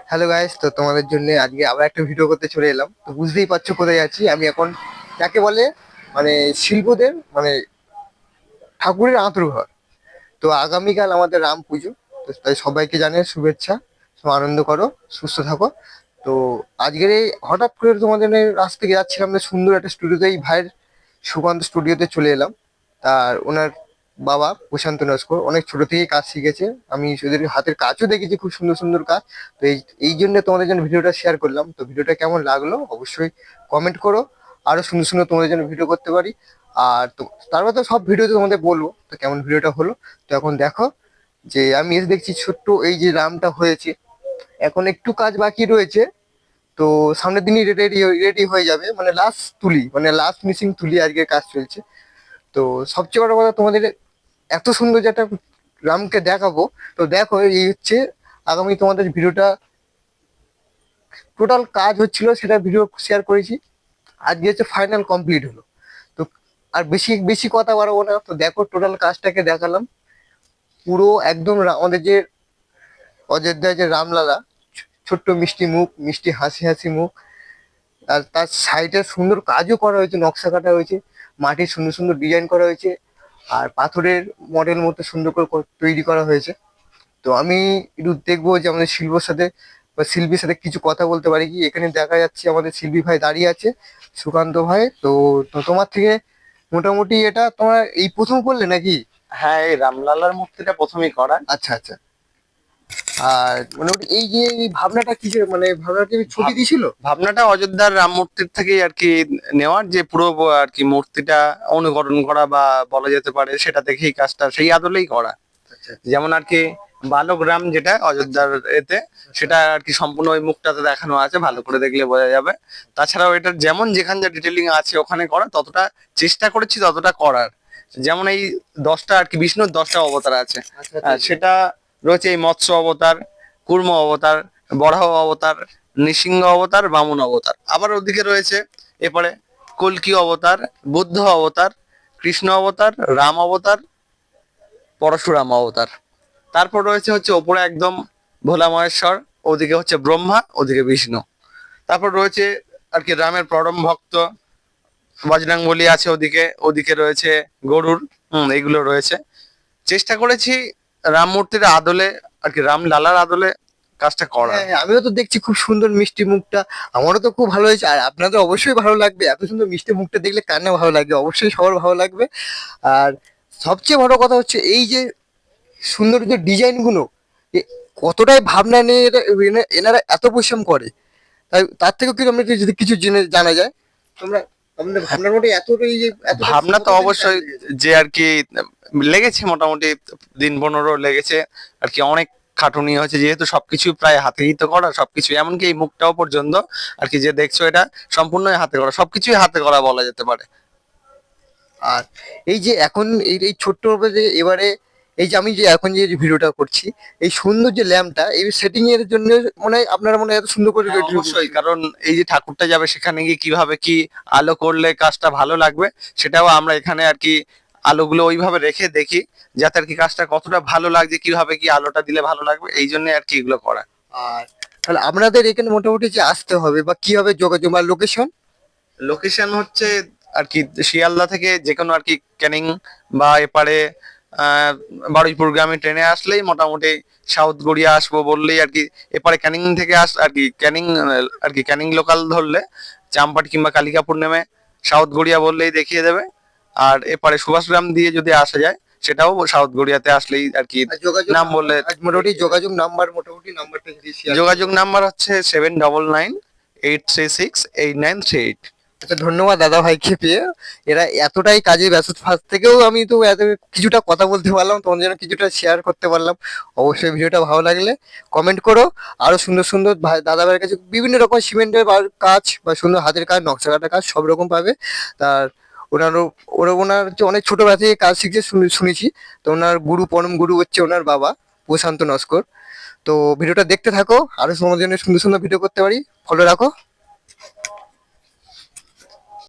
Hello guys, তো তোমাদের জন্য আজকে আবার একটা ভিডিও করতে চলে এলাম। তো বুঝতেই পারছো কোথায় আছি আমি এখন। যাকে বলে মানে শিল্পদের মানে ঠাকুরের আঁতুড়ঘর। তো আগামীকাল আমাদের রাম পুজো। তো তাই সবাইকে জানিয়ে শুভেচ্ছা। সব আনন্দ করো, সুস্থ থাকো। তো আজকের এই হঠাৎ করে তোমাদের এই রাস্তা থেকে যাচ্ছিলাম, তো সুন্দর একটা স্টুডিওতে এই ভাইয়ের সুকান্ত স্টুডিওতে চলে এলাম। তার ওনার বাবা প্রশান্ত নস্কর অনেক ছোট থেকেই কাজ শিখেছে। আমি ওদের হাতের কাজও দেখেছি, খুব সুন্দর সুন্দর কাজ। তো এই জন্য তোমাদের জন্য ভিডিওটা শেয়ার করলাম। তো ভিডিওটা কেমন লাগলো অবশ্যই কমেন্ট করো। আরো সুন্দর সুন্দর তোমাদের জন্য ভিডিও করতে পারি। আর তো তারপর তো সব ভিডিওতে তোমাদের বলবো তো কেমন ভিডিওটা হলো। তো এখন দেখো যে আমি এসে দেখছি ছোট্ট এই যে রামটা হয়েছে, এখন একটু কাজ বাকি রয়েছে। তো সামনের দিনই রেডি রেডি হয়ে যাবে, মানে লাস্ট তুলি, মানে লাস্ট মিসিং তুলি আজকে কাজ চলছে। তো সবচেয়ে বড় কথা তোমাদের এত সুন্দর যে একটা রামকে দেখাবো। তো দেখো এই হচ্ছে আগামী তোমাদের ভিডিওটা, টোটাল কাজ হচ্ছিল সেটা ভিডিও শেয়ার করেছি। আজকে হচ্ছে ফাইনাল কমপ্লিট হলো। তো আর বেশি বেশি কথা বাড়াবো না, তো দেখো টোটাল কাজটাকে দেখালাম পুরো একদম আমাদের যে অযোধ্যায় যে রামলালা, ছোট্ট মিষ্টি মুখ, মিষ্টি হাসি হাসি মুখ। আর তার সাইডে সুন্দর কাজও করা হয়েছে, নকশা কাটা হয়েছে, মাটির সুন্দর সুন্দর ডিজাইন করা হয়েছে, আর পাথরের মডেল মতো সুন্দর করে তৈরি করা হয়েছে। তো আমি একটু দেখবো যে আমাদের শিল্পর সাথে বা শিল্পীর সাথে কিছু কথা বলতে পারি কি। এখানে দেখা যাচ্ছে আমাদের শিল্পী ভাই দাঁড়িয়ে আছে, সুকান্ত ভাই। তো তো তোমার থেকে মোটামুটি এটা তোমার এই প্রথম করলে নাকি? হ্যাঁ, এই রামলালার মূর্তিটা প্রথমেই করা। আচ্ছা আচ্ছা। আর মোটামুটি এই যে এই ভাবনাটা কিসের, মানে ভাবনাটা কি ছবি ভাব- দিছিল? ভাবনাটা অযোধ্যার রাম মূর্তির থেকেই আর কি নেওয়ার, যে পুরো আর কি মূর্তিটা অনুকরণ করা বা বলা যেতে পারে সেটা দেখেই কাজটা সেই আদলেই করা। আচ্ছা যেমন আর কি বালক রাম যেটা আচ্ছা অযোধ্যার এতে, আচ্ছা। সেটা আর কি সম্পূর্ণ ওই মুখটাতে দেখানো আছে, ভালো করে দেখলে বোঝা যাবে। তাছাড়াও এটার যেমন যেখানে যা ডিটেলিং আছে ওখানে করা, ততটা চেষ্টা করেছি ততটা করার। যেমন এই 10টা আর কি বিষ্ণুর 10টা অবতার আছে। আচ্ছা আচ্ছা। সেটা রয়েছে এই মৎস্য অবতার, কুর্ম অবতার, বরাহ অবতার, নৃসিংহ অবতার, বামন অবতার। আবার ওদিকে রয়েছে এরপরে কল্কি অবতার, বুদ্ধ অবতার, কৃষ্ণ অবতার, রাম অবতার, পরশুরাম অবতার। তারপর রয়েছে হচ্ছে ওপরে একদম ভোলা মহেশ্বর, ওদিকে হচ্ছে ব্রহ্মা, ওদিকে বিষ্ণু। তারপর রয়েছে আর কি রামের পরম ভক্ত বজরংবলী আছে ওদিকে, ওদিকে রয়েছে গরুর। এইগুলো রয়েছে। চেষ্টা করেছি রাম মূর্তির আদলে আর কি রাম লালার আদলে কাজটা করার। হ্যাঁ হ্যাঁ, আমিও তো দেখছি খুব সুন্দর মিষ্টি মুখটা। আমারও তো খুব ভালো হয়েছে, আর আপনাদের অবশ্যই ভালো লাগবে। এত সুন্দর মিষ্টি মুখটা দেখলে কার না ভালো লাগবে, অবশ্যই সবার ভালো লাগবে। আর সবচেয়ে বড় কথা হচ্ছে এই যে সুন্দর যে ডিজাইন গুলো, কতটাই ভাবনা নিয়ে এনারা এত পরিশ্রম করে। তাই তার থেকেও কিন্তু আমরা যদি কিছু জেনে জানা যায়। তোমরা আমাদের ভাবনার মধ্যে এতটাই যে এতটা ভাবনা তো কতদিন টাইম অবশ্যই, লেগেছে? যে আর কি লেগেছে মোটামুটি দিন 15 লেগেছে আর কি। অনেক খাটুনি হয়েছে, যেহেতু সবকিছু প্রায় হাতেই তো করা, সবকিছু এমনকি এই মুখটাও পর্যন্ত আর কি যে দেখছো এটা সম্পূর্ণই হাতে করা, সবকিছুই হাতে করা বলা যেতে পারে। আর এই যে এখন এই এই ছোট্ট যে এবারে এই যে আমি যে এখন যে ভিডিওটা করছি, এই সুন্দর যে ল্যাম্পটা এই সেটিং এর জন্য মনে হয় আপনারা মনে হয় এত সুন্দর করে হ্যাঁ অবশ্যই, কারণ এই যে ঠাকুরটা যাবে সেখানে গিয়ে কিভাবে কি আলো করলে কাজটা ভালো লাগবে, সেটাও আমরা এখানে আর কি আলোগুলো ওইভাবে রেখে দেখি, যাতে আর কি কাজটা কতটা ভালো লাগছে, কিভাবে কি আলোটা দিলে ভালো লাগবে, এই জন্য আর কি এগুলো করা। আর তাহলে আপনাদের এখানে মোটামুটি যে আসতে হবে বা কিভাবে যোগাযোগ বা লোকেশন? লোকেশন হচ্ছে আর কি শিয়ালদা থেকে যে কোনো আর কি ক্যানিং বা এপারে আহ বারুইপুর গ্রামে ট্রেনে আসলেই মোটামুটি সাউথ গড়িয়া আসবো বললেই আর কি, এপারে ক্যানিং থেকে আর কি ক্যানিং আর কি ক্যানিং লোকাল ধরলে চাম্পাট কিংবা কালিকাপুর নেমে সাউথ গড়িয়া বললেই দেখিয়ে দেবে। আর এপারে সুভাষগ্রাম দিয়ে যদি আসা যায়, সেটাও সাউথ গড়িয়াতে আসলেই আর কি আর যোগাযোগ নাম নাম্বার, বললে। আর মোটামুটি যোগাযোগ নাম্বার, মোটামুটি নাম্বারটা যদি শেয়ার করেন। যোগাযোগ নাম্বার হচ্ছে 7998368938। আচ্ছা, ধন্যবাদ দাদা ভাইকে পেয়ে। এরা এতটাই কাজে ব্যস্ত, ফার্স্ট থেকেও আমি তো এত কিছুটা কথা বলতে পারলাম, তোমাদের জন্য কিছুটা শেয়ার করতে পারলাম। অবশ্যই ভিডিওটা ভালো লাগলে কমেন্ট করো। আরো সুন্দর সুন্দর ভাই দাদা ভাইয়ের কাছে বিভিন্ন রকম সিমেন্টের কাজ বা সুন্দর হাতের কাজ, নকশা কাটা কাজ সব রকম পাবে। তার ওনারও ওনার হচ্ছে অনেক ছোটবেলা থেকে কাজ শিখছে শুনেছি। তো ওনার গুরু, পরম গুরু হচ্ছে ওনার বাবা প্রশান্ত নস্কর। তো ভিডিওটা দেখতে থাকো, আরো তোমাদের জন্য সুন্দর সুন্দর ভিডিও করতে পারি, ফলো রাখো।